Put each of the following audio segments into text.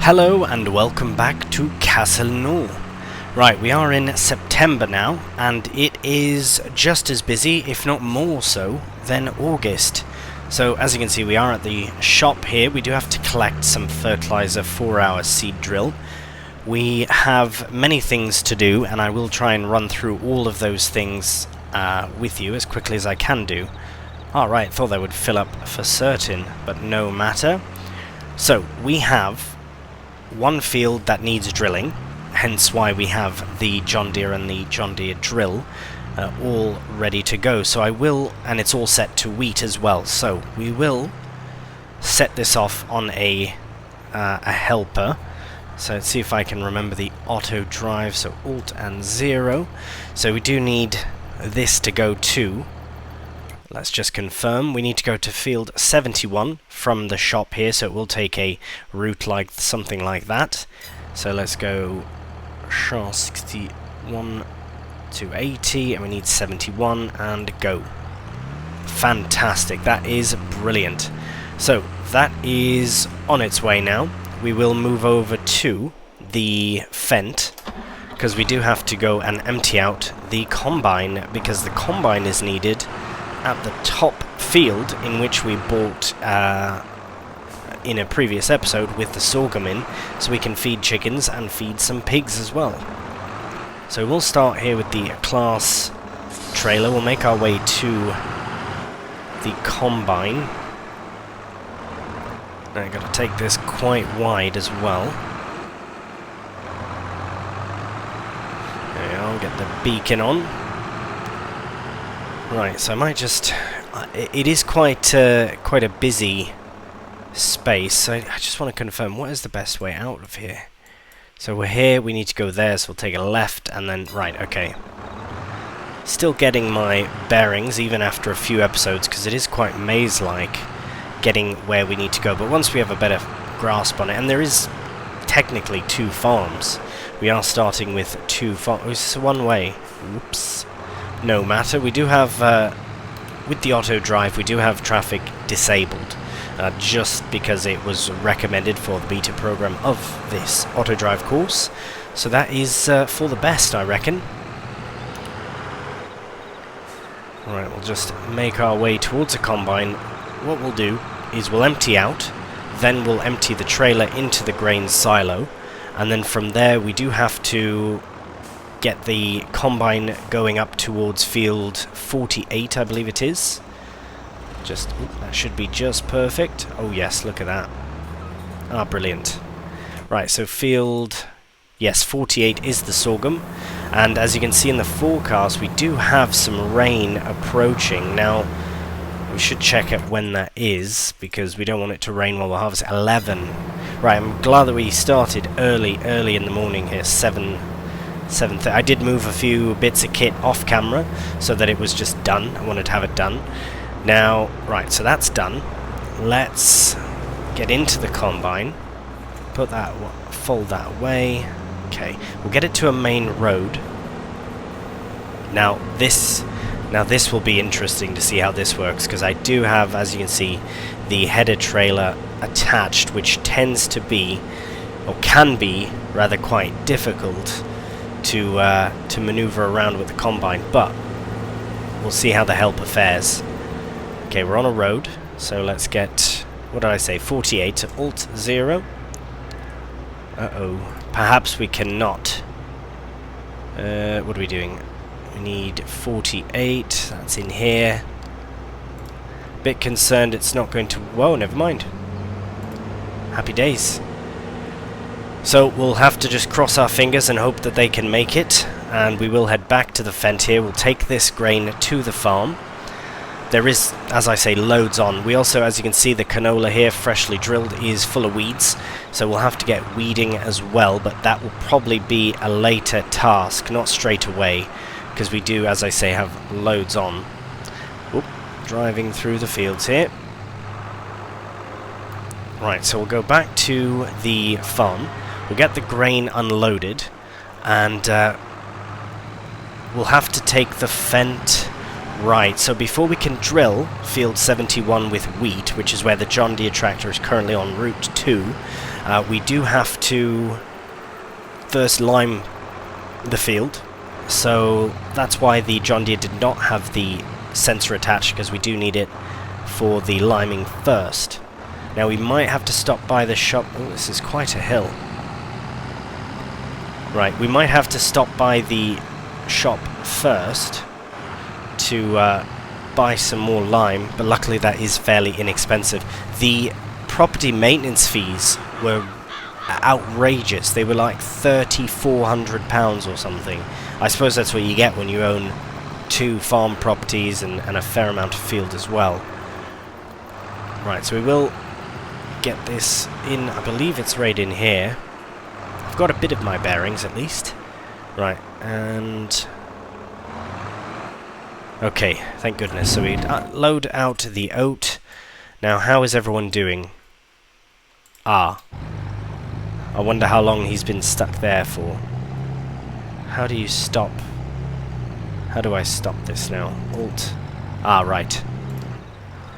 Hello and welcome back to Castelnaud. Right, we are in September now, and it is just as busy, if not more so, than August. So as you can see, we are at the shop here. We do have to collect some fertilizer for our seed drill. We have many things to do, and I will try and run through all of those things with you as quickly as I can do. Alright, thought that would fill up for certain, but no matter. So, we have one field that needs drilling, hence why we have the John Deere and the John Deere drill all ready to go. So I will, and it's all set to wheat as well, so we will set this off on a helper. So let's see if I can remember the auto drive, so Alt and 0. So we do need this to go to, let's just confirm, we need to go to field 71 from the shop here, so it will take a route like something like that. So let's go 61 to 80, and we need 71, and go. Fantastic, that is brilliant. So that is on its way now. We will move over to the Fent, because we do have to go and empty out the combine, because the combine is needed at the top field in which we bought in a previous episode with the sorghum in, so we can feed chickens and feed some pigs as well. So we'll start here with the class trailer. We'll make our way to the combine. Now I've got to take this quite wide as well. There we are, get the beacon on. Right, so I might just... it is quite a busy space, so I just want to confirm, what is the best way out of here? So we're here, we need to go there, so we'll take a left, and then... right, okay. Still getting my bearings, even after a few episodes, because it is quite maze-like, getting where we need to go. But once we have a better grasp on it, and there is technically 2 farms. We are starting with 2 farms. It's one way. Oops. No matter, we do have, with the auto drive, we do have traffic disabled, just because it was recommended for the beta program of this auto drive course. So that is for the best, I reckon. Alright, we'll just make our way towards a combine. What we'll do is we'll empty out, then we'll empty the trailer into the grain silo, and then from there we do have to get the combine going up towards field 48, I believe it is. Just, that should be just perfect. Oh yes, look at that. Ah, brilliant. Right, so field, yes, 48 is the sorghum, and as you can see in the forecast, we do have some rain approaching. Now, we should check out when that is, because we don't want it to rain while we're harvesting. 11. Right, I'm glad that we started early in the morning here, 7:30. I did move a few bits of kit off camera so that it was just done. I wanted to have it done. Now, right, so that's done. Let's get into the combine. Put that, fold that away. Okay, we'll get it to a main road. Now this will be interesting to see how this works, because I do have, as you can see, the header trailer attached, which tends to be, or can be, rather quite difficult to maneuver around with the combine, but we'll see how the helper fares. Okay, we're on a road, so let's get, what did I say, 48, Alt 0. Uh-oh, perhaps we cannot. What are we doing? We need 48, that's in here. Bit concerned it's not going to, whoa, never mind. Happy days. So we'll have to just cross our fingers and hope that they can make it, and we will head back to the Fent here. We'll take this grain to the farm. There is, as I say, loads on. We also, as you can see, the canola here, freshly drilled, is full of weeds, so we'll have to get weeding as well, but that will probably be a later task, not straight away, because we do, as I say, have loads on. Oop, driving through the fields here. Right, so we'll go back to the farm. We'll get the grain unloaded, and we'll have to take the Fent right. So before we can drill field 71 with wheat, which is where the John Deere tractor is currently en route to, We do have to first lime the field, so that's why the John Deere did not have the sensor attached, because we do need it for the liming first. Now we might have to stop by the shop. Oh, this is quite a hill. Right, we might have to stop by the shop first to buy some more lime, but luckily that is fairly inexpensive. The property maintenance fees were outrageous. They were like £3,400 or something. I suppose that's what you get when you own 2 farm properties and a fair amount of field as well. Right, so we will get this in. I believe it's right in here. I've got a bit of my bearings at least. Right, and okay, thank goodness. So we load out the oat. Now, how is everyone doing? I wonder how long he's been stuck there for. How do you stop? How do I stop this now? Alt. Right.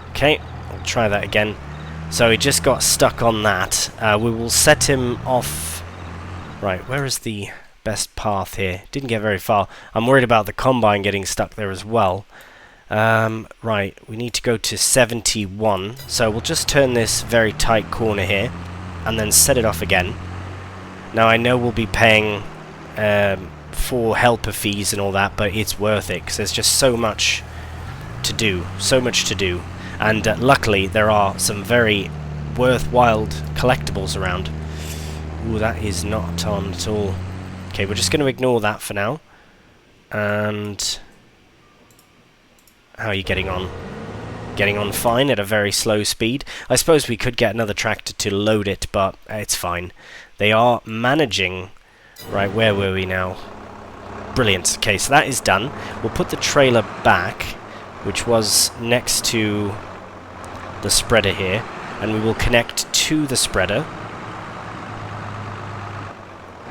Okay, I'll try that again. So he just got stuck on that. We will set him off. Right, where is the best path here? Didn't get very far. I'm worried about the combine getting stuck there as well. Right, we need to go to 71. So we'll just turn this very tight corner here and then set it off again. Now I know we'll be paying for helper fees and all that, but it's worth it because there's just so much to do. And luckily there are some very worthwhile collectibles around. Ooh, that is not on at all. Okay, we're just going to ignore that for now. And how are you getting on? Getting on fine at a very slow speed. I suppose we could get another tractor to load it, but it's fine. They are managing. Right, where were we now? Brilliant. Okay, so that is done. We'll put the trailer back, which was next to the spreader here, and we will connect to the spreader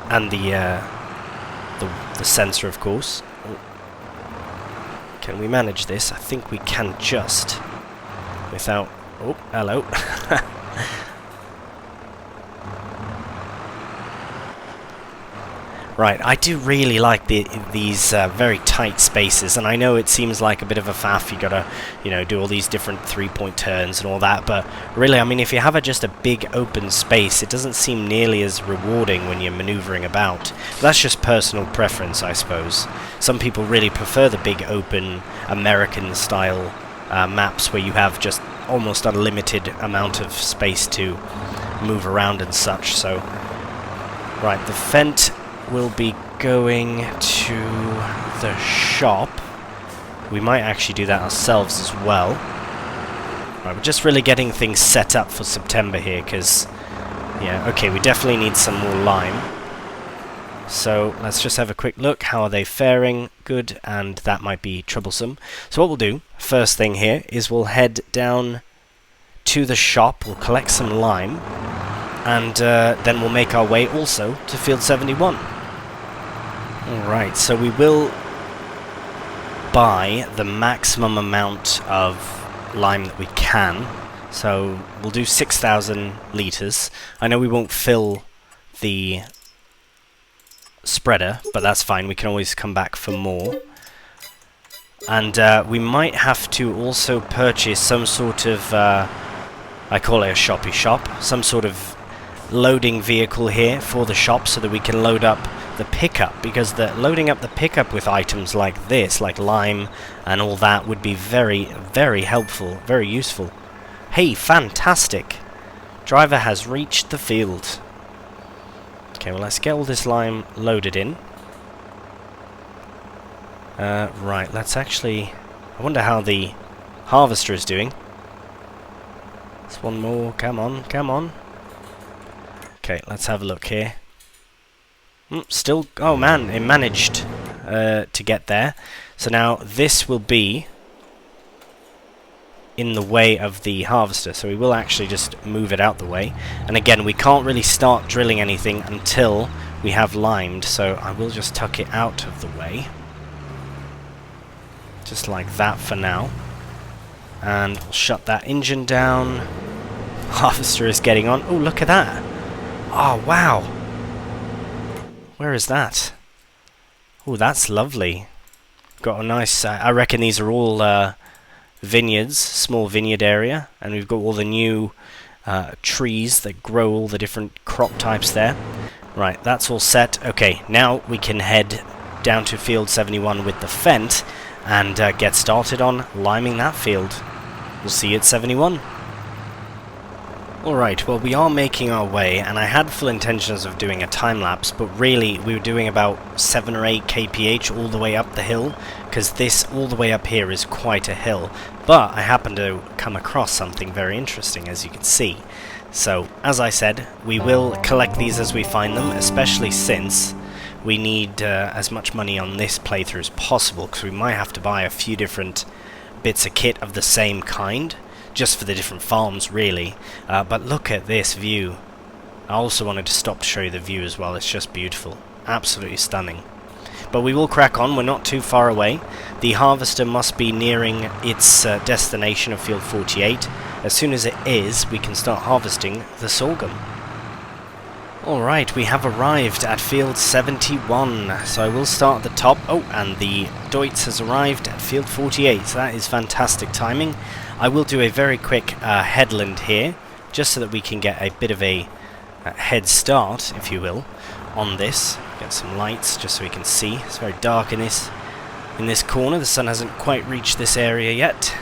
and the sensor, of course. Can we manage this? I think we can, just without... Oh, hello. Right, I do really like these very tight spaces, and I know it seems like a bit of a faff. You gotta, do all these different 3-point turns and all that, but really, I mean, if you have just a big open space, it doesn't seem nearly as rewarding when you're maneuvering about. But that's just personal preference, I suppose. Some people really prefer the big open American-style maps where you have just almost unlimited amount of space to move around and such. So, right, the Fendt will be going to the shop. We might actually do that ourselves as well. Right, we're just really getting things set up for September here, because, yeah, okay, we definitely need some more lime. So let's just have a quick look. How are they faring? Good, and that might be troublesome. So what we'll do, first thing here, is we'll head down to the shop, we'll collect some lime, and then we'll make our way also to Field 71. Alright, so we will buy the maximum amount of lime that we can. So we'll do 6,000 litres. I know we won't fill the spreader, but that's fine. We can always come back for more. And we might have to also purchase some sort of, I call it a shoppy shop, some sort of loading vehicle here for the shop so that we can load up the pickup, because loading up the pickup with items like this, like lime and all that, would be very, very helpful, very useful. Hey, fantastic! Driver has reached the field. Okay, well, let's get all this lime loaded in. Right, let's actually... I wonder how the harvester is doing. There's one more. Come on, come on. Okay, let's have a look here. Still... Oh, man, it managed to get there. So now this will be in the way of the harvester, so we will actually just move it out the way. And again, we can't really start drilling anything until we have limed, so I will just tuck it out of the way. Just like that for now. And we'll shut that engine down. Harvester is getting on. Oh, look at that! Oh, wow! Where is that? Oh, that's lovely. Got a nice... I reckon these are all vineyards, small vineyard area, and we've got all the new trees that grow all the different crop types there. Right, that's all set. Okay, now we can head down to field 71 with the Fent and get started on liming that field. We'll see you at 71. Alright, well, we are making our way, and I had full intentions of doing a time-lapse, but really we were doing about 7 or 8 kph all the way up the hill, because this all the way up here is quite a hill. But I happened to come across something very interesting, as you can see. So, as I said, we will collect these as we find them, especially since we need as much money on this playthrough as possible, because we might have to buy a few different bits of kit of the same kind, just for the different farms, really. But look at this view. I also wanted to stop to show you the view as well. It's just beautiful. Absolutely stunning. But we will crack on. We're not too far away. The harvester must be nearing its destination of field 48. As soon as it is, we can start harvesting the sorghum. Alright, we have arrived at field 71. So I will start at the top. Oh, and the Deutz has arrived at field 48. So that is fantastic timing. I will do a very quick headland here, just so that we can get a bit of a head start, if you will, on this. Get some lights, just so we can see. It's very dark in this corner. The sun hasn't quite reached this area yet.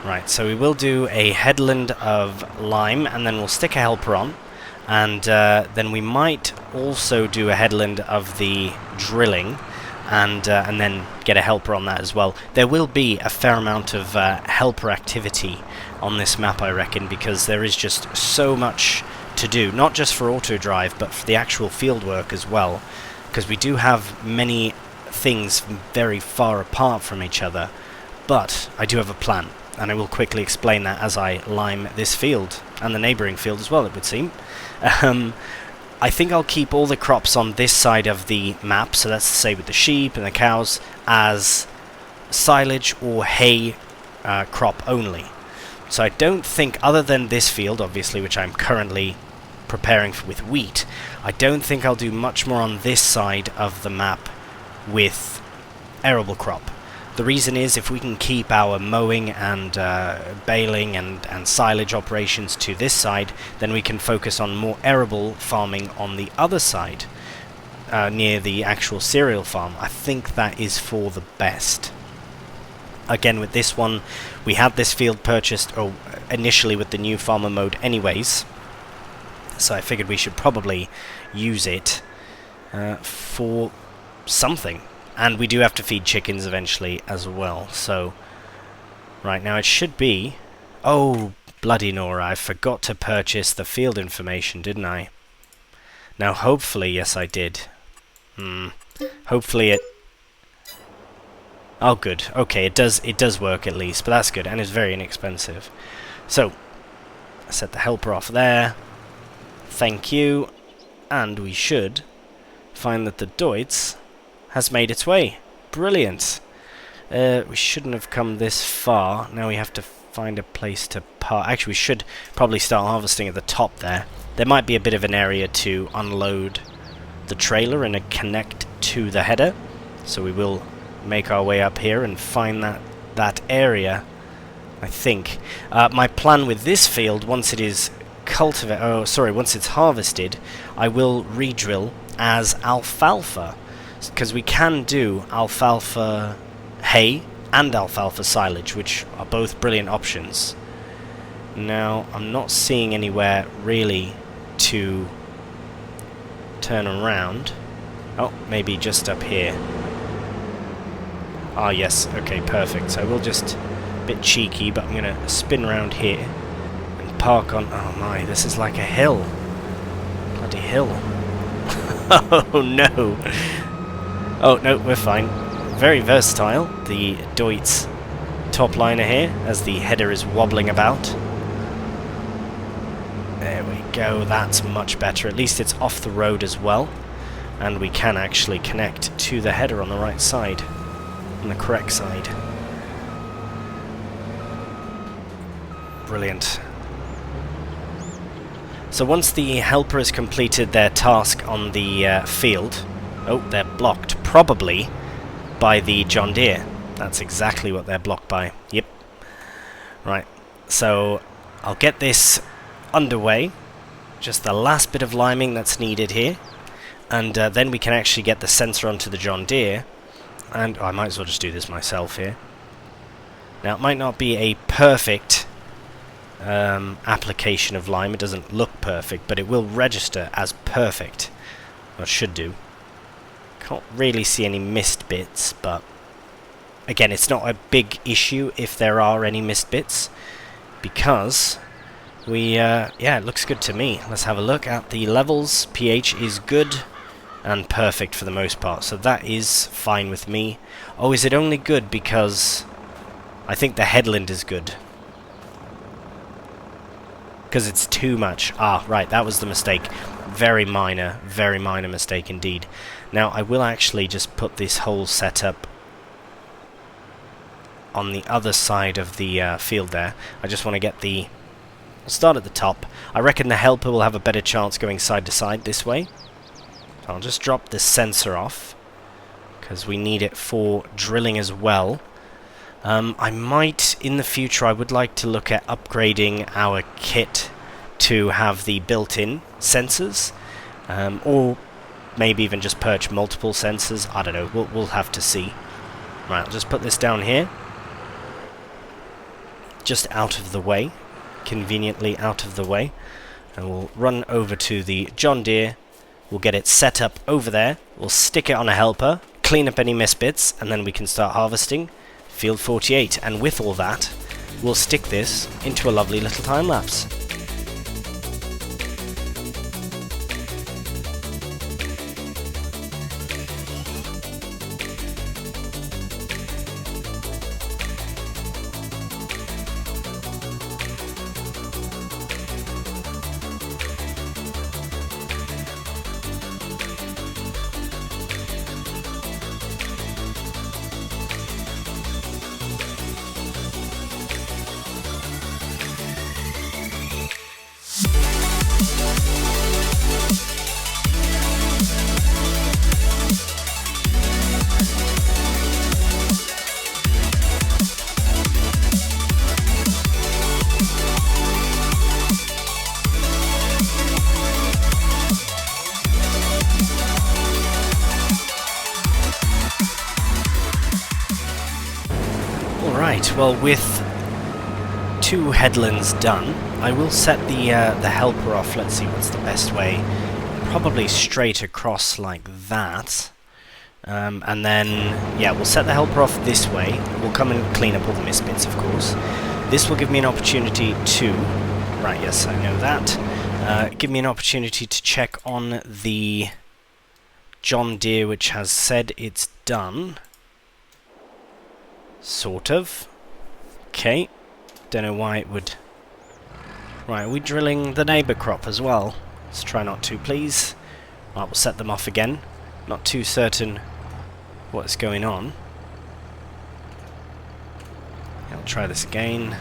Right, so we will do a headland of lime, and then we'll stick a helper on. And then we might also do a headland of the drilling, and then get a helper on that as well. There will be a fair amount of helper activity on this map, I reckon, because there is just so much to do, not just for auto drive, but for the actual field work as well, because we do have many things very far apart from each other. But I do have a plan, and I will quickly explain that as I lime this field, and the neighbouring field as well, it would seem. I think I'll keep all the crops on this side of the map, so that's to say with the sheep and the cows, as silage or hay crop only. So I don't think, other than this field, obviously, which I'm currently preparing for with wheat, I don't think I'll do much more on this side of the map with arable crop. The reason is, if we can keep our mowing and baling and silage operations to this side, then we can focus on more arable farming on the other side, near the actual cereal farm. I think that is for the best. Again, with this one, we had this field purchased initially with the new farmer mode anyways, so I figured we should probably use it for something. And we do have to feed chickens eventually as well, so... Right, now it should be... Oh, bloody Nora, I forgot to purchase the field information, didn't I? Now, hopefully, yes I did. Hopefully it... Oh, good. Okay, it does work at least, but that's good, and it's very inexpensive. So, I set the helper off there. Thank you. And we should find that the Deutz has made its way. Brilliant. We shouldn't have come this far. Now we have to find a place to park. Actually, we should probably start harvesting at the top there. There might be a bit of an area to unload the trailer and connect to the header. So we will make our way up here and find that area, I think. My plan with this field, once it is once it's harvested, I will re-drill as alfalfa. Because we can do alfalfa hay and alfalfa silage, which are both brilliant options. Now, I'm not seeing anywhere really to turn around. Oh, maybe just up here. Ah, yes, okay, perfect. So we'll just, a bit cheeky, but I'm going to spin around here and park on... Oh my, this is like a hill. Bloody hill. Oh no. Oh, no, we're fine. Very versatile, the Deutz top liner here, as the header is wobbling about. There we go, that's much better. At least it's off the road as well. And we can actually connect to the header on the right side. On the correct side. Brilliant. So once the helper has completed their task on the field... Oh, they're blocked, probably, by the John Deere. That's exactly what they're blocked by. Yep. Right, so I'll get this underway. Just the last bit of liming that's needed here. And then we can actually get the sensor onto the John Deere. And I might as well just do this myself here. Now, it might not be a perfect application of lime. It doesn't look perfect, but it will register as perfect. Or should do. Can't really see any missed bits, but again, it's not a big issue if there are any missed bits, because we, yeah, it looks good to me. Let's have a look at the levels. pH is good and perfect for the most part, so that is fine with me. Oh, is it only good because I think the headland is good? Because it's too much. Ah, right, that was the mistake. Very minor mistake indeed. Now, I will actually just put this whole setup on the other side of the field there. I just want to get the... I'll start at the top. I reckon the helper will have a better chance going side to side this way. So I'll just drop this sensor off, because we need it for drilling as well. I might, in the future, I would like to look at upgrading our kit to have the built-in sensors, or maybe even just perch multiple sensors. I don't know, we'll have to see. Right, I'll just put this down here. Just out of the way, conveniently out of the way. And we'll run over to the John Deere, we'll get it set up over there, we'll stick it on a helper, clean up any misbits, and then we can start harvesting. Field 48, and with all that, we'll stick this into a lovely little time-lapse. Right, well, with 2 headlands done, I will set the helper off. Let's see what's the best way. Probably straight across like that. And then, yeah, we'll set the helper off this way. We'll come and clean up all the misbits, of course. This will give me an opportunity to... Right, yes, I know that. Give me an opportunity to check on the John Deere, which has said it's done. Sort of. Okay. Don't know why it would... Right, are we drilling the neighbour crop as well? Let's try not to, please. Right, we'll set them off again. Not too certain what's going on. I'll try this again.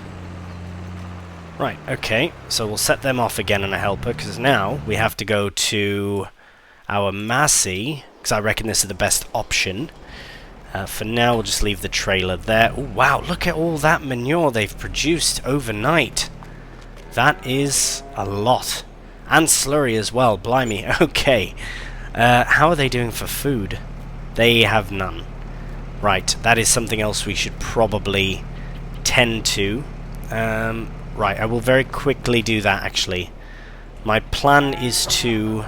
Right, okay. So we'll set them off again on a helper, because now we have to go to our Massey, because I reckon this is the best option. For now, we'll just leave the trailer there. Oh, wow, look at all that manure they've produced overnight. That is a lot. And slurry as well, blimey. Okay. How are they doing for food? They have none. Right, that is something else we should probably tend to. Right, I will very quickly do that, actually. My plan is to...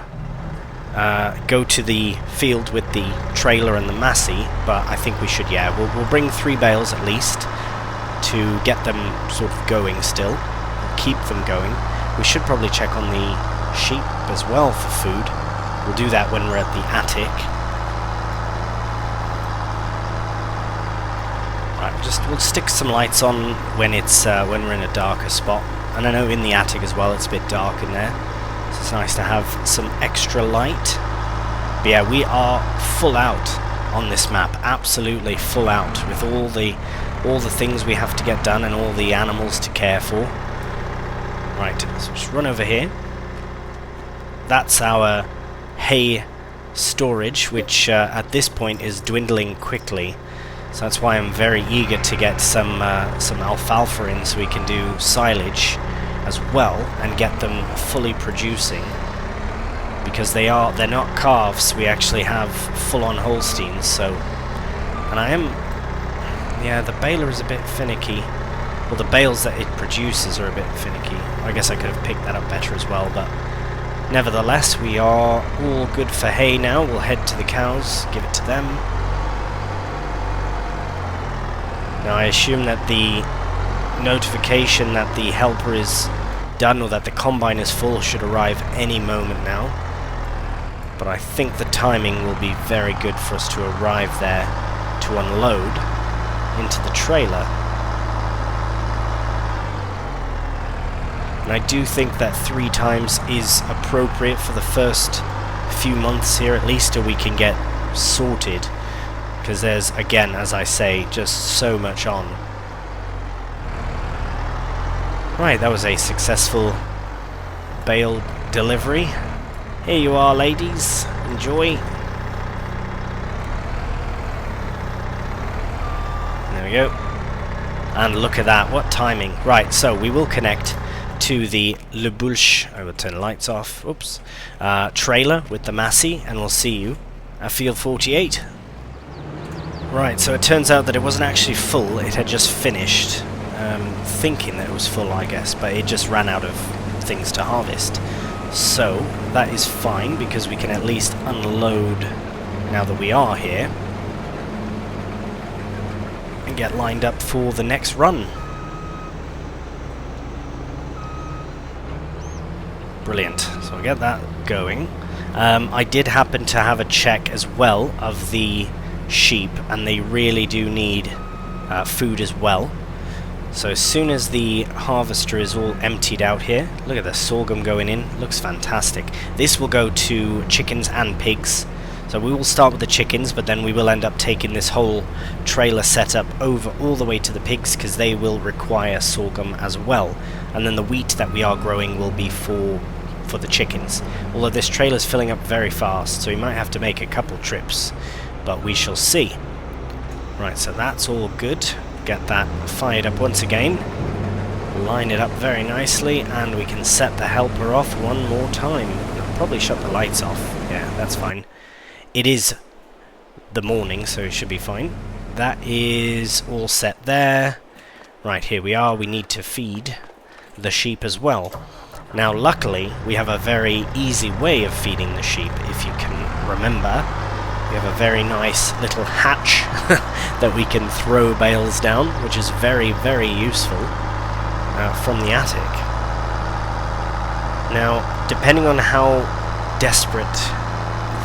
go to the field with the trailer and the Massey, but I think we should, yeah, we'll bring 3 bales at least to get them sort of going still, keep them going. We should probably check on the sheep as well for food. We'll do that when we're at the attic. Right, we'll stick some lights on when it's when we're in a darker spot, and I know in the attic as well it's a bit dark in there. So it's nice to have some extra light. But yeah, we are full out on this map, absolutely full out, with all the things we have to get done and all the animals to care for. Right, so just run over here. that's our hay storage, which at this point is dwindling quickly. So that's why I'm very eager to get some alfalfa in so we can do silage as well and get them fully producing. Because they're not calves, we actually have full-on Holsteins, so... And yeah, the baler is a bit finicky. Well, the bales that it produces are a bit finicky. I guess I could have picked that up better as well, but... Nevertheless, we are all good for hay now. We'll head to the cows, give it to them. Now, I assume that the notification that the helper is done or that the combine is full should arrive any moment now. But I think the timing will be very good for us to arrive there to unload into the trailer. And I do think that 3 times is appropriate for the first few months here, at least, till we can get sorted. Because there's, again, as I say, just so much on. Right, that was a successful bale delivery. Here you are, ladies. Enjoy. There we go. And look at that, what timing. Right, so we will connect to the Le Boulch, I will turn the lights off, oops, trailer with the Massey, and we'll see you at field 48. Right, so it turns out that it wasn't actually full, it had just finished, thinking that it was full, I guess, but it just ran out of things to harvest. So, that is fine, because we can at least unload now that we are here, and get lined up for the next run. Brilliant, so I'll get that going. I did happen to have a check as well of the sheep, and they really do need food as well. So as soon as the harvester is all emptied out here, look at the sorghum going in, looks fantastic. This will go to chickens and pigs. So we will start with the chickens, but then we will end up taking this whole trailer setup over all the way to the pigs, because they will require sorghum as well. And then the wheat that we are growing will be for the chickens. Although this trailer is filling up very fast, so we might have to make a couple trips, but we shall see. Right, so that's all good. Get that fired up once again. Line it up very nicely, and we can set the helper off one more time. I'll probably shut the lights off. Yeah, that's fine. It is the morning, so it should be fine. That is all set there. Right, here we are. We need to feed the sheep as well. Now, luckily, we have a very easy way of feeding the sheep, if you can remember. We have a very nice little hatch that we can throw bales down, which is very, very useful from the attic. Now, depending on how desperate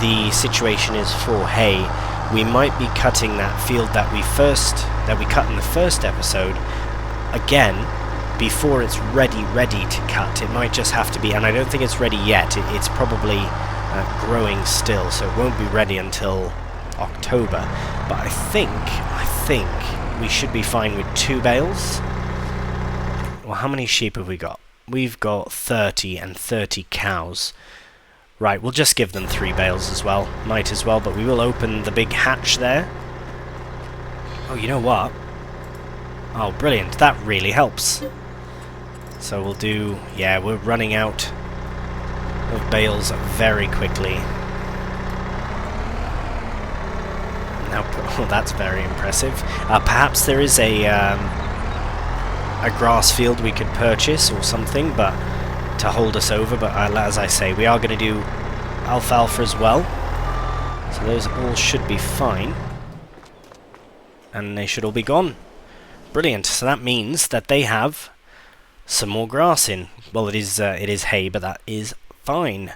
the situation is for hay, we might be cutting that field that we cut in the first episode again before it's ready to cut. It might just have to be, and I don't think it's ready yet. It's probably growing still, so it won't be ready until October. But I think we should be fine with 2 bales. Well, how many sheep have we got? We've got 30 and 30 cows. Right, we'll just give them 3 bales as well. Might as well, but we will open the big hatch there. Oh, you know what? Oh, brilliant. That really helps. So we'll do... Yeah, we're running out of bales very quickly. Now, oh, that's very impressive. Perhaps there is a grass field we could purchase or something, but to hold us over. But as I say, we are going to do alfalfa as well. So those all should be fine. And they should all be gone. Brilliant. So that means that they have some more grass in. Well, it is hay, but that is fine.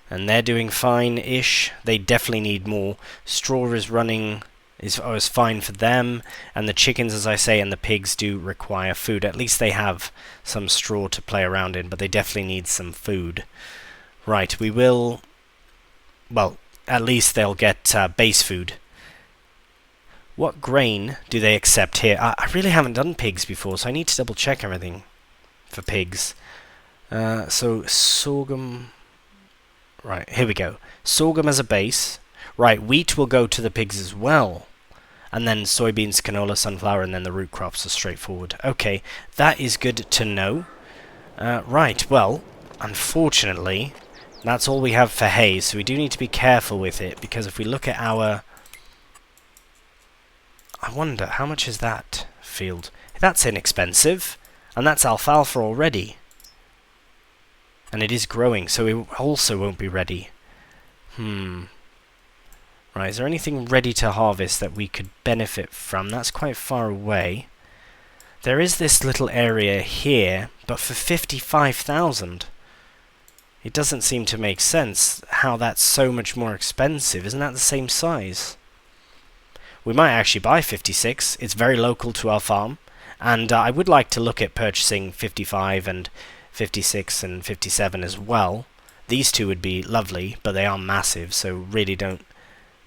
And they're doing fine-ish. They definitely need more. Straw is running, is fine for them. And the chickens, as I say, and the pigs do require food. At least they have some straw to play around in, but they definitely need some food. Right, we will... Well, at least they'll get base food. What grain do they accept here? I really haven't done pigs before, so I need to double check everything for pigs. So sorghum... Right, here we go. Sorghum as a base. Right, wheat will go to the pigs as well. And then soybeans, canola, sunflower, and then the root crops are straightforward. Okay, that is good to know. Right, well, unfortunately, that's all we have for hay, so we do need to be careful with it, because if we look at our... I wonder, how much is that field? That's inexpensive, and that's alfalfa already. And it is growing, so it also won't be ready. Right, is there anything ready to harvest that we could benefit from? That's quite far away. There is this little area here, but for 55,000. It doesn't seem to make sense how that's so much more expensive. Isn't that the same size? We might actually buy 56. It's very local to our farm. And I would like to look at purchasing 55 and 56 and 57 as well. These two would be lovely, but they are massive, so really don't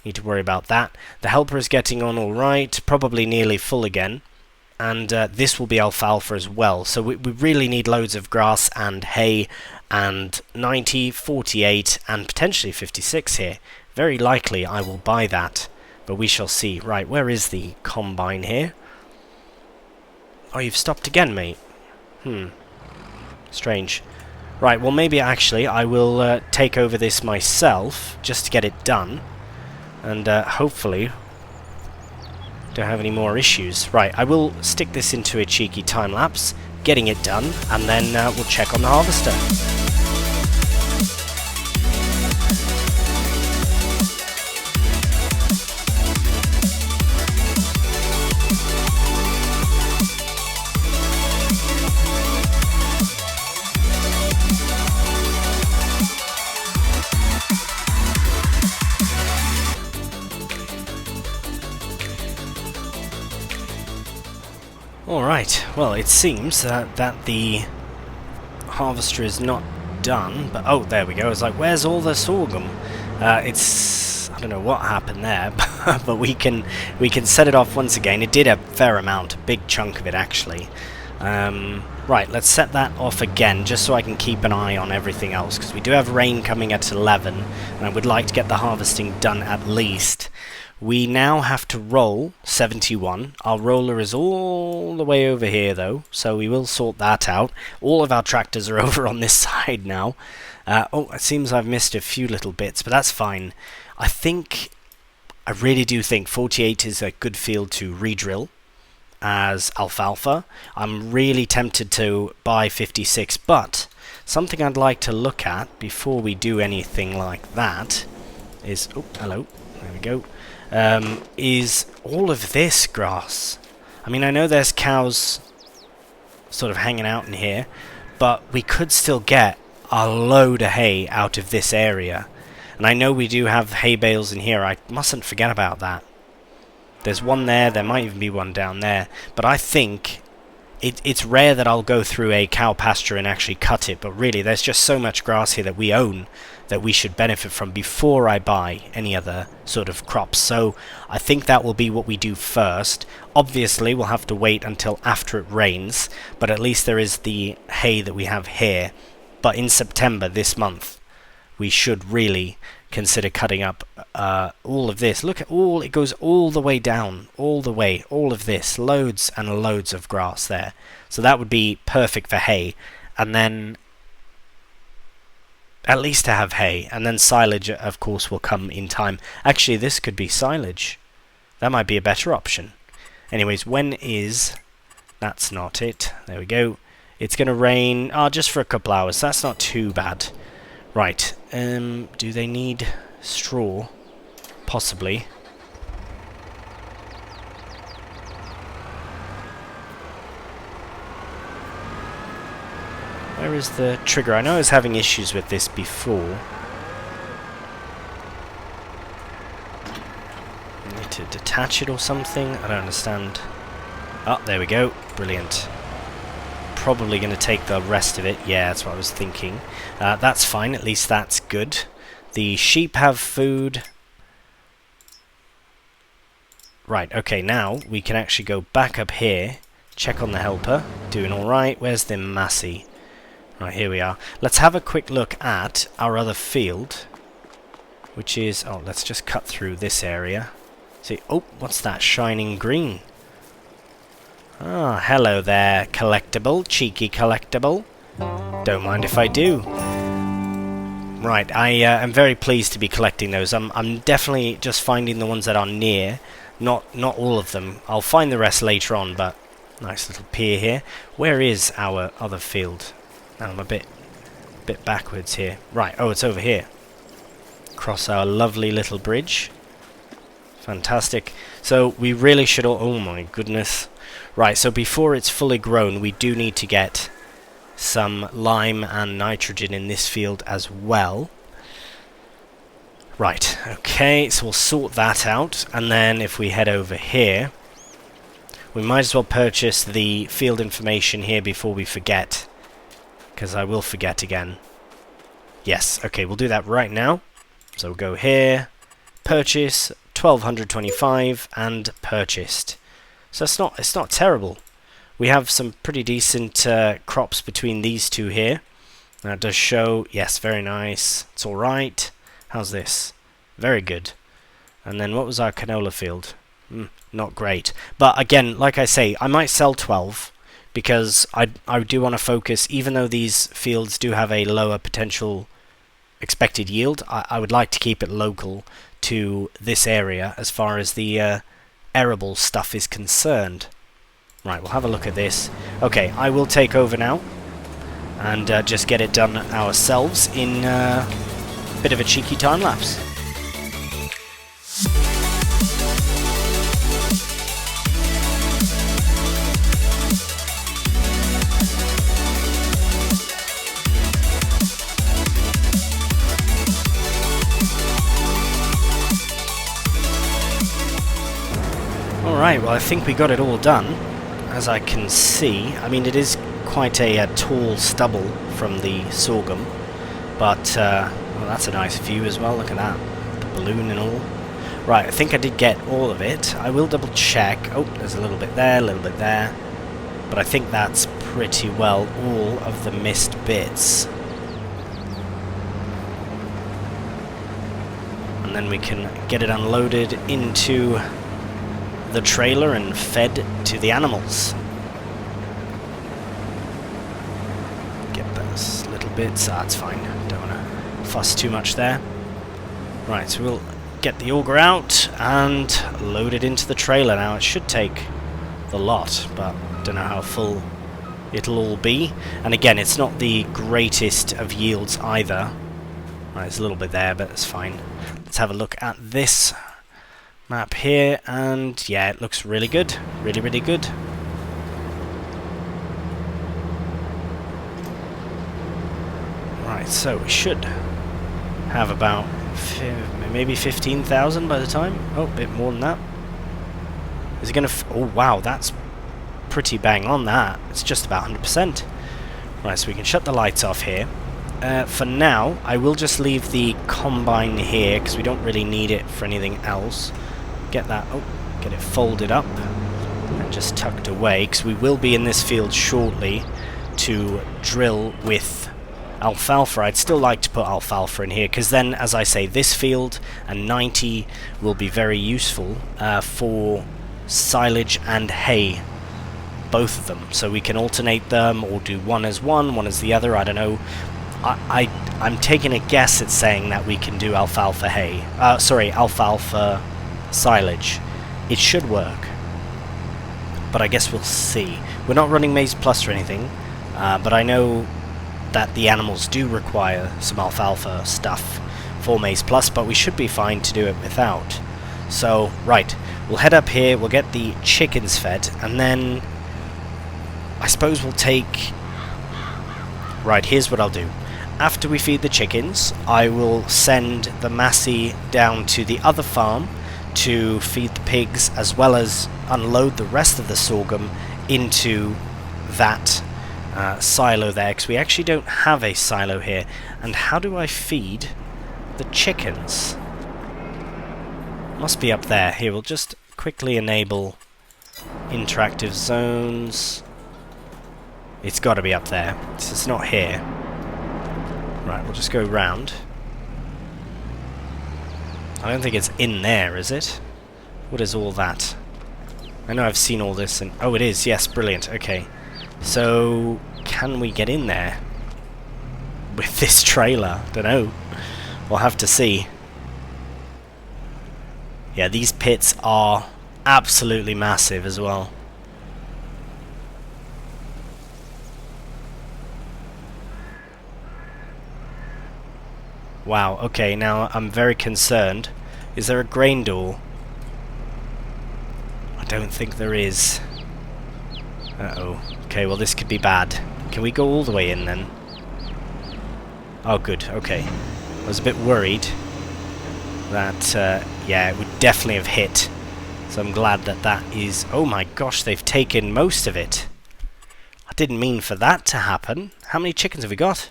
need to worry about that. The helper is getting on all right, probably nearly full again. And this will be alfalfa as well. So we really need loads of grass and hay, and 90, 48, and potentially 56 here. Very likely I will buy that, but we shall see. Right, where is the combine here? Oh, you've stopped again, mate. Strange. Right, well maybe actually I will take over this myself, just to get it done. And hopefully don't have any more issues. Right, I will stick this into a cheeky time-lapse, getting it done, and then we'll check on the harvester. Alright, well it seems that the harvester is not done, but oh, there we go. It's like, where's all the sorghum? It's... I don't know what happened there, but we can set it off once again. It did a fair amount, a big chunk of it actually. Right, let's set that off again, just so I can keep an eye on everything else, because we do have rain coming at 11, and I would like to get the harvesting done at least. We now have to roll 71. Our roller is all the way over here, though, so we will sort that out. All of our tractors are over on this side now. Oh, it seems I've missed a few little bits, but that's fine. I really do think 48 is a good field to re-drill as alfalfa. I'm really tempted to buy 56, but something I'd like to look at before we do anything like that is... oh, hello. There we go. Is all of this grass. I mean, I know there's cows sort of hanging out in here, but we could still get a load of hay out of this area. And I know we do have hay bales in here. I mustn't forget about that. There's one there. There might even be one down there. But I think it's rare that I'll go through a cow pasture and actually cut it. But really, there's just so much grass here that we own that we should benefit from before I buy any other sort of crops. So I think that will be what we do first. Obviously, we'll have to wait until after it rains, but at least there is the hay that we have here. But in September, this month, we should really consider cutting up all of this. Look at all, it goes all the way down, all the way, all of this, loads and loads of grass there. So that would be perfect for hay. And then at least to have hay, and then silage of course will come in time. Actually, this could be silage. That might be a better option. Anyways, when is... that's not it. There we go. It's going to rain just for a couple hours. That's not too bad. Right. Do they need straw? Possibly. Where is the trigger? I know I was having issues with this before. I need to detach it or something? I don't understand. Oh, there we go. Brilliant. Probably going to take the rest of it. Yeah, that's what I was thinking. That's fine. At least that's good. The sheep have food. Right, okay, now we can actually go back up here. Check on the helper. Doing alright. Where's the Massey? Right, here we are. Let's have a quick look at our other field, which is... Oh, let's just cut through this area. See, oh, what's that shining green? Ah, hello there, collectible, cheeky collectible. Don't mind if I do. Right, I am very pleased to be collecting those. I'm definitely just finding the ones that are near, not all of them. I'll find the rest later on, but nice little pier here. Where is our other field? I'm a bit backwards here. Right, oh, it's over here. Cross our lovely little bridge. Fantastic. So we really should... Oh my goodness. Right, so before it's fully grown, we do need to get some lime and nitrogen in this field as well. Right, okay, so we'll sort that out, and then if we head over here, we might as well purchase the field information here before we forget, because I will forget again. Yes, okay, we'll do that right now. So we'll go here, purchase, 1225, and purchased. So it's not terrible. We have some pretty decent crops between these two here. Now it does show, yes, very nice. It's alright. How's this? Very good. And then what was our canola field? Not great. But again, like I say, I might sell 12 because I do want to focus, even though these fields do have a lower potential expected yield, I would like to keep it local to this area as far as the arable stuff is concerned. Right, we'll have a look at this. Okay, I will take over now and just get it done ourselves in a bit of a cheeky time-lapse. Alright, well I think we got it all done. As I can see, I mean it is quite a tall stubble from the sorghum, but well, that's a nice view as well. Look at that, the balloon and all. Right, I think I did get all of it. I will double check. Oh, there's a little bit there, a little bit there, but I think that's pretty well all of the missed bits. And then we can get it unloaded into the trailer and fed to the animals. Get those little bits. That's fine. Don't want to fuss too much there. Right, so we'll get the auger out and load it into the trailer. Now it should take the lot, but don't know how full it'll all be. And again, it's not the greatest of yields either. Right, it's a little bit there, but it's fine. Let's have a look at this map here, and yeah, it looks really good. Really good. Right, so we should have about maybe 15,000 by the time. Oh, a bit more than that. Is it gonna... oh wow, that's pretty bang on that. It's just about 100%. Right, so we can shut the lights off here. For now, I will just leave the combine here because we don't really need it for anything else. Get that, oh, get it folded up and just tucked away, because we will be in this field shortly to drill with alfalfa. I'd still like to put alfalfa in here, because then, as I say, this field and 90 will be very useful for silage and hay, both of them. So we can alternate them, or do one as one as the other, I don't know. I'm taking a guess at saying that we can do alfalfa hay. Sorry, alfalfa silage. It should work, but I guess we'll see. We're not running Maize Plus or anything, but I know that the animals do require some alfalfa stuff for Maize Plus, but we should be fine to do it without. So, right, we'll head up here, we'll get the chickens fed, and then I suppose we'll take... Right, here's what I'll do. After we feed the chickens, I will send the Massey down to the other farm to feed the pigs, as well as unload the rest of the sorghum into that silo there, because we actually don't have a silo here. And how do I feed the chickens? Must be up there. Here, we'll just quickly enable interactive zones. It's got to be up there. It's not here. Right, we'll just go round. I don't think it's in there, is it? What is all that? I know I've seen all this and... Oh, it is. Yes, brilliant. Okay. So, can we get in there? With this trailer? Don't know. We'll have to see. Yeah, these pits are absolutely massive as well. Wow, okay, now I'm very concerned. Is there a grain door? I don't think there is. Uh-oh. Okay, well this could be bad. Can we go all the way in then? Oh, good, okay. I was a bit worried that, yeah, it would definitely have hit. So I'm glad that that is... Oh my gosh, they've taken most of it. I didn't mean for that to happen. How many chickens have we got?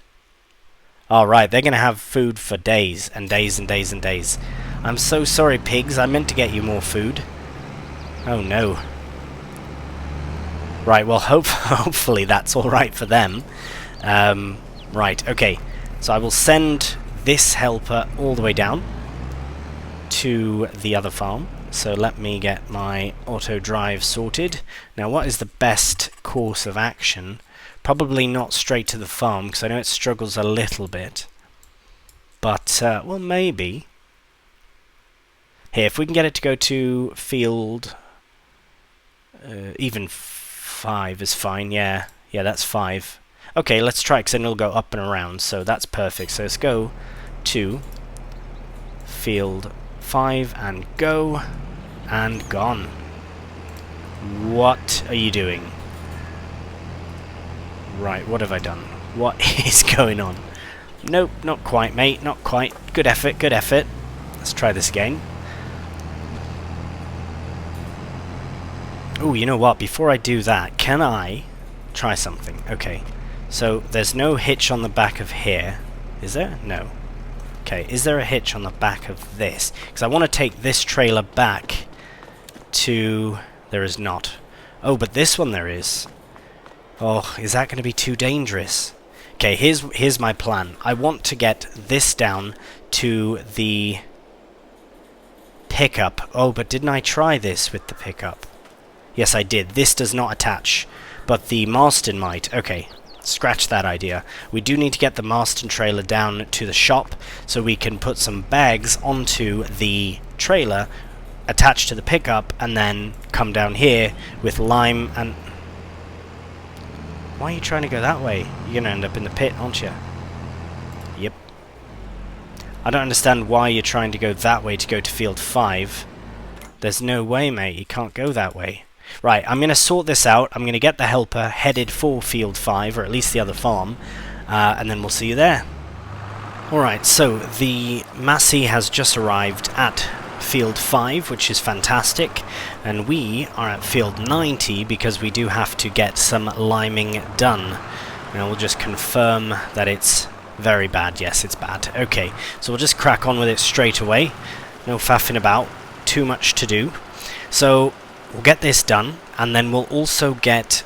Alright, they're going to have food for days and days and days and days. I'm so sorry, pigs. I meant to get you more food. Oh, no. Right, well, hopefully that's alright for them. Right, okay. So I will send this helper all the way down to the other farm. So let me get my auto drive sorted. Now, what is the best course of action? Probably not straight to the farm, because I know it struggles a little bit. But, well, maybe. Here, if we can get it to go to field... even 5 is fine, yeah. Yeah, that's 5. Okay, let's try, because then it'll go up and around, so that's perfect. So let's go to field 5 and go, and gone. What are you doing? Right, what have I done? What is going on? Nope, not quite, mate, not quite. Good effort, good effort. Let's try this again. Oh, you know what? Before I do that, can I try something? Okay, so there's no hitch on the back of here. Is there? No. Okay, is there a hitch on the back of this? Because I want to take this trailer back to... There is not. Oh, but this one there is. Oh, is that going to be too dangerous? Okay, here's my plan. I want to get this down to the pickup. Oh, but didn't I try this with the pickup? Yes, I did. This does not attach, but the Marston might. Okay, scratch that idea. We do need to get the Marston trailer down to the shop so we can put some bags onto the trailer attached to the pickup and then come down here with lime and... Why are you trying to go that way? You're going to end up in the pit, aren't you? Yep. I don't understand why you're trying to go that way to go to field 5. There's no way, mate. You can't go that way. Right, I'm going to sort this out. I'm going to get the helper headed for field 5, or at least the other farm, and then we'll see you there. Alright, so the Massey has just arrived at field 5, which is fantastic, and we are at field 90 because we do have to get some liming done. Now we'll just confirm that it's very bad. Yes, it's bad. Okay, so we'll just crack on with it straight away. No faffing about. Too much to do. So we'll get this done, and then we'll also get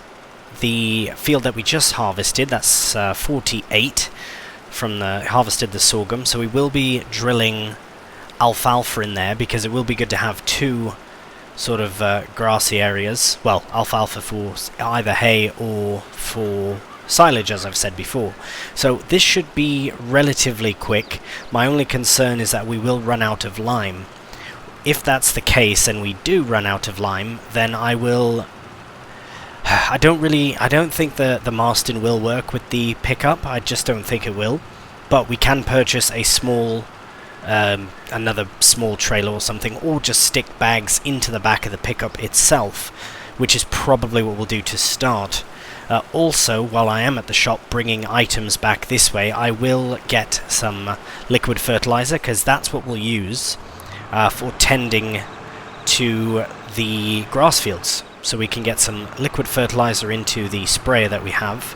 the field that we just harvested. That's 48 from the harvested the sorghum. So we will be drilling alfalfa in there because it will be good to have two sort of grassy areas. Well, alfalfa for either hay or for silage, as I've said before. So this should be relatively quick. My only concern is that we will run out of lime. If that's the case and we do run out of lime, then I will... I don't think the Marston will work with the pickup. I just don't think it will. But we can purchase a small... another small trailer or something, or just stick bags into the back of the pickup itself, which is probably what we'll do to start. Also, while I am at the shop bringing items back this way, I will get some liquid fertilizer, because that's what we'll use for tending to the grass fields, so we can get some liquid fertilizer into the sprayer that we have.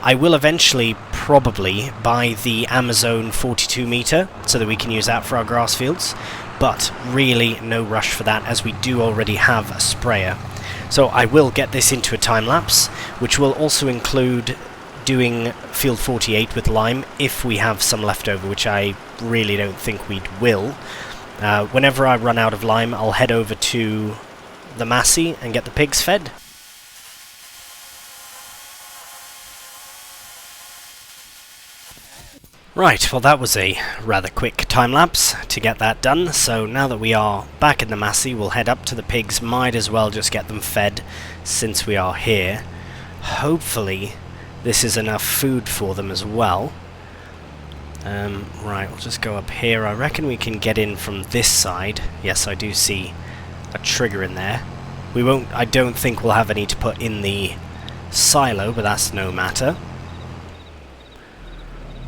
I will eventually probably buy the Amazon 42 meter so that we can use that for our grass fields, but really no rush for that as we do already have a sprayer. So I will get this into a time-lapse, which will also include doing field 48 with lime if we have some left over, which I really don't think we will. Whenever I run out of lime, I'll head over to the Massey and get the pigs fed. Right, well that was a rather quick time-lapse to get that done, so now that we are back in the Massey, we'll head up to the pigs. Might as well just get them fed since we are here. Hopefully this is enough food for them as well. Right, we'll just go up here. I reckon we can get in from this side. Yes, I do see a trigger in there. We won't, I don't think we'll have any to put in the silo, but that's no matter.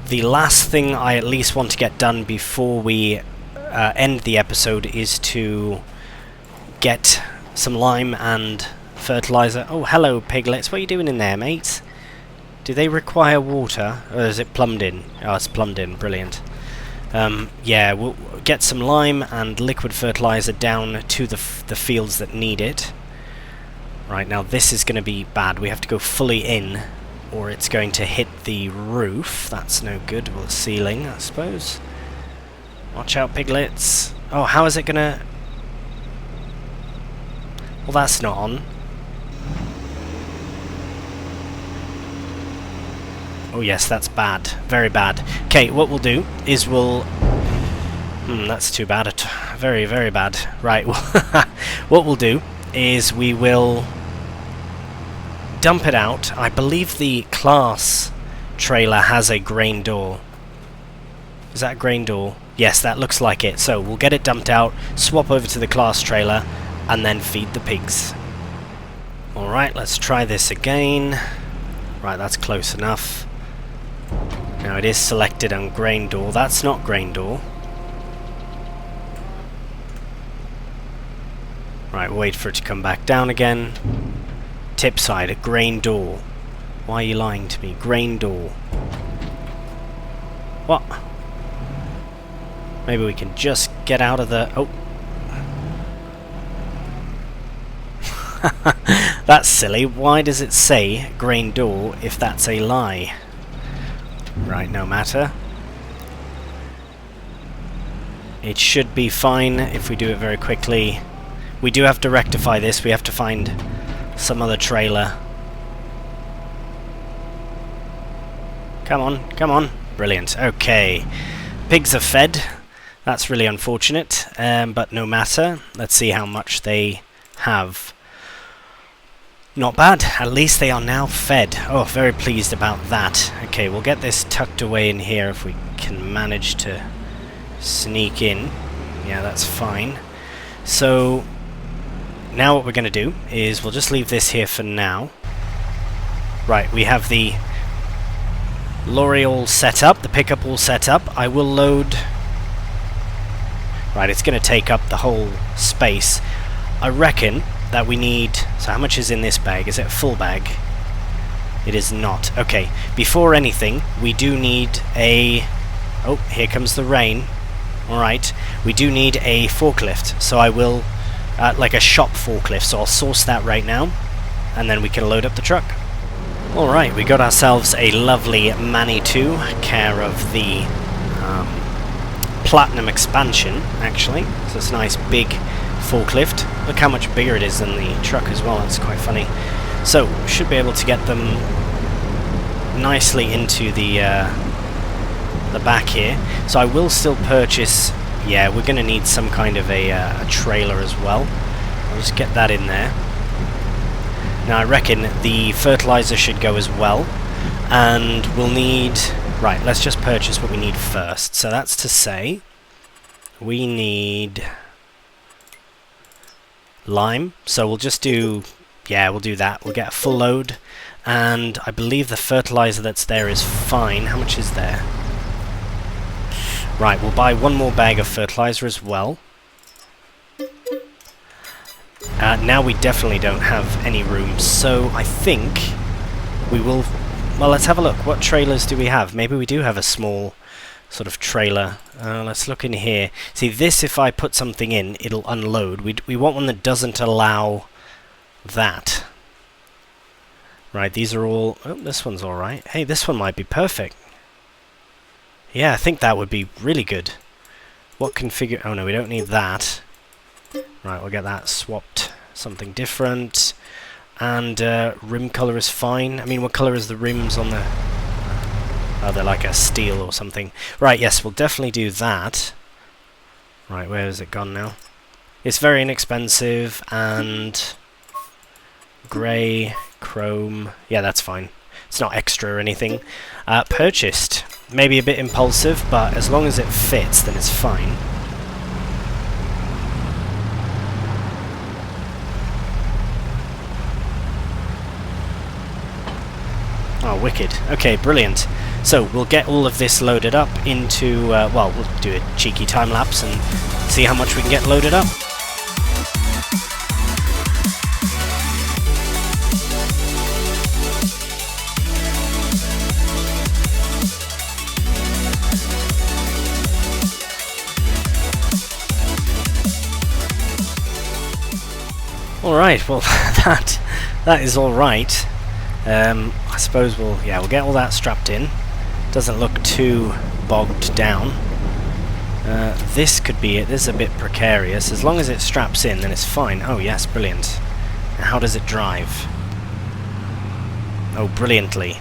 The last thing I at least want to get done before we end the episode is to get some lime and fertilizer. Oh, hello piglets, what are you doing in there, mate? Do they require water, or is it plumbed in? Oh, it's plumbed in, brilliant. Yeah, we'll get some lime and liquid fertilizer down to the fields that need it. Right, now this is going to be bad. We have to go fully in, or it's going to hit the roof. That's no good. Well, the ceiling, I suppose. Watch out, piglets. Oh, how is it gonna... Well, that's not on. Oh yes, that's bad. Very bad. Okay, what we'll do is we'll... that's too bad. Very, very bad. Right, what we'll do is we will dump it out. I believe the class trailer has a grain door. Is that a grain door? Yes, that looks like it. So we'll get it dumped out, swap over to the class trailer, and then feed the pigs. Alright, let's try this again. Right, that's close enough. Now it is selected on grain door. That's not grain door. Right, we'll wait for it to come back down again. Tip side, a grain door. Why are you lying to me? Grain door. What? Maybe we can just get out of the... Oh. That's silly. Why does it say grain door if that's a lie? Right, no matter. It should be fine if we do it very quickly. We do have to rectify this. We have to find some other trailer. Come on, come on. Brilliant. Okay. Pigs are fed. That's really unfortunate, but no matter. Let's see how much they have. Not bad. At least they are now fed. Oh, very pleased about that. Okay, we'll get this tucked away in here if we can manage to sneak in. Yeah, that's fine. So now what we're going to do is we'll just leave this here for now. Right, we have the lorry all set up, the pickup all set up. I will load... Right, it's going to take up the whole space. I reckon that we need... So how much is in this bag? Is it a full bag? It is not. Okay, before anything, we do need a... Oh, here comes the rain. Alright, we do need a forklift, so I will... like a shop forklift, so I'll source that right now, and then we can load up the truck. Alright, we got ourselves a lovely Manitou, care of the Platinum expansion, actually. So it's a nice big forklift. Look how much bigger it is than the truck as well, it's quite funny. So, should be able to get them nicely into the back here. So I will still purchase... Yeah, we're going to need some kind of a trailer as well. I'll just get that in there. Now I reckon the fertilizer should go as well. And we'll need... Right, let's just purchase what we need first. So that's to say, we need lime. So we'll just do... Yeah, we'll do that. We'll get a full load. And I believe the fertilizer that's there is fine. How much is there? Right, we'll buy one more bag of fertilizer as well. Now we definitely don't have any room, so I think we will... Well, let's have a look. What trailers do we have? Maybe we do have a small sort of trailer. Let's look in here. See, this, if I put something in, it'll unload. We want one that doesn't allow that. Right, these are all... Oh, this one's alright. Hey, this one might be perfect. Yeah, I think that would be really good. What configure... Oh no, we don't need that. Right, we'll get that swapped. Something different. And rim colour is fine. I mean, what colour is the rims on the... Oh, they're like a steel or something. Right, yes, we'll definitely do that. Right, where has it gone now? It's very inexpensive, and... grey, chrome... Yeah, that's fine. It's not extra or anything. Purchased. Maybe a bit impulsive, but as long as it fits, then it's fine. Oh, wicked. Okay, brilliant. So, we'll get all of this loaded up into... well, we'll do a cheeky time-lapse and see how much we can get loaded up. Alright, well, that is alright. I suppose we'll get all that strapped in. Doesn't look too bogged down. This could be it. This is a bit precarious. As long as it straps in, then it's fine. Oh yes, brilliant. Now, how does it drive? Oh, brilliantly.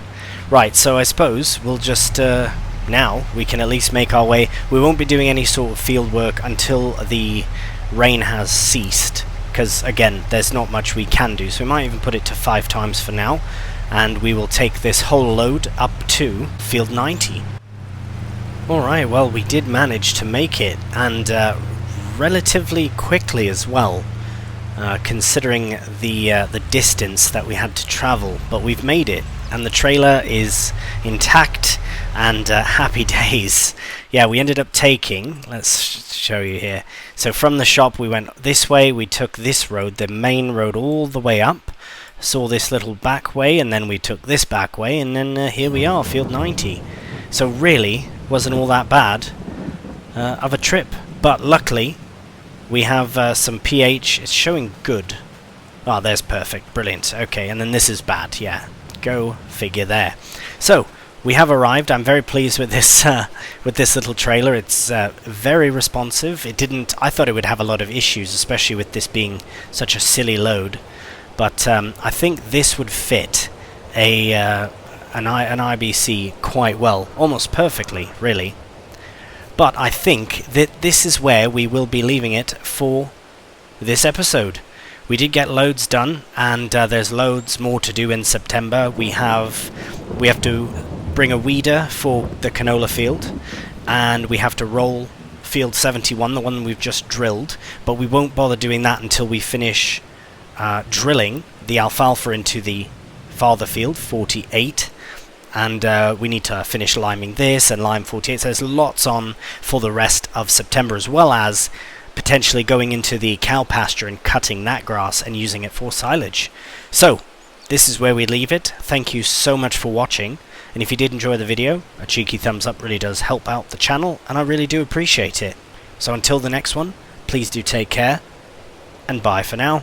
Right, so I suppose we'll just... now, we can at least make our way... We won't be doing any sort of field work until the rain has ceased. Because, again, there's not much we can do. So we might even put it to 5 times for now. And we will take this whole load up to field 90. Alright, well, we did manage to make it. And relatively quickly as well. Considering the distance that we had to travel. But we've made it. And the trailer is intact. And happy days. Yeah, we ended up taking, let's show you here. So from the shop we went this way, we took this road, the main road all the way up, saw this little back way, and then we took this back way, and then here we are, field 90. So really, wasn't all that bad of a trip. But luckily, we have some pH, it's showing good. Ah, there's perfect, brilliant. Okay, and then this is bad, yeah. Go figure there. So, we have arrived. I'm very pleased with this little trailer. It's very responsive. I thought it would have a lot of issues, especially with this being such a silly load. But I think this would fit an IBC quite well, almost perfectly, really. But I think that this is where we will be leaving it for this episode. We did get loads done, and there's loads more to do in September. We have to bring a weeder for the canola field, and we have to roll field 71, the one we've just drilled, but we won't bother doing that until we finish drilling the alfalfa into the farther field 48, and we need to finish liming this and lime 48, so there's lots on for the rest of September, as well as potentially going into the cow pasture and cutting that grass and using it for silage. So this is where we leave it. Thank you so much for watching. And if you did enjoy the video, a cheeky thumbs up really does help out the channel, and I really do appreciate it. So until the next one, please do take care, and bye for now.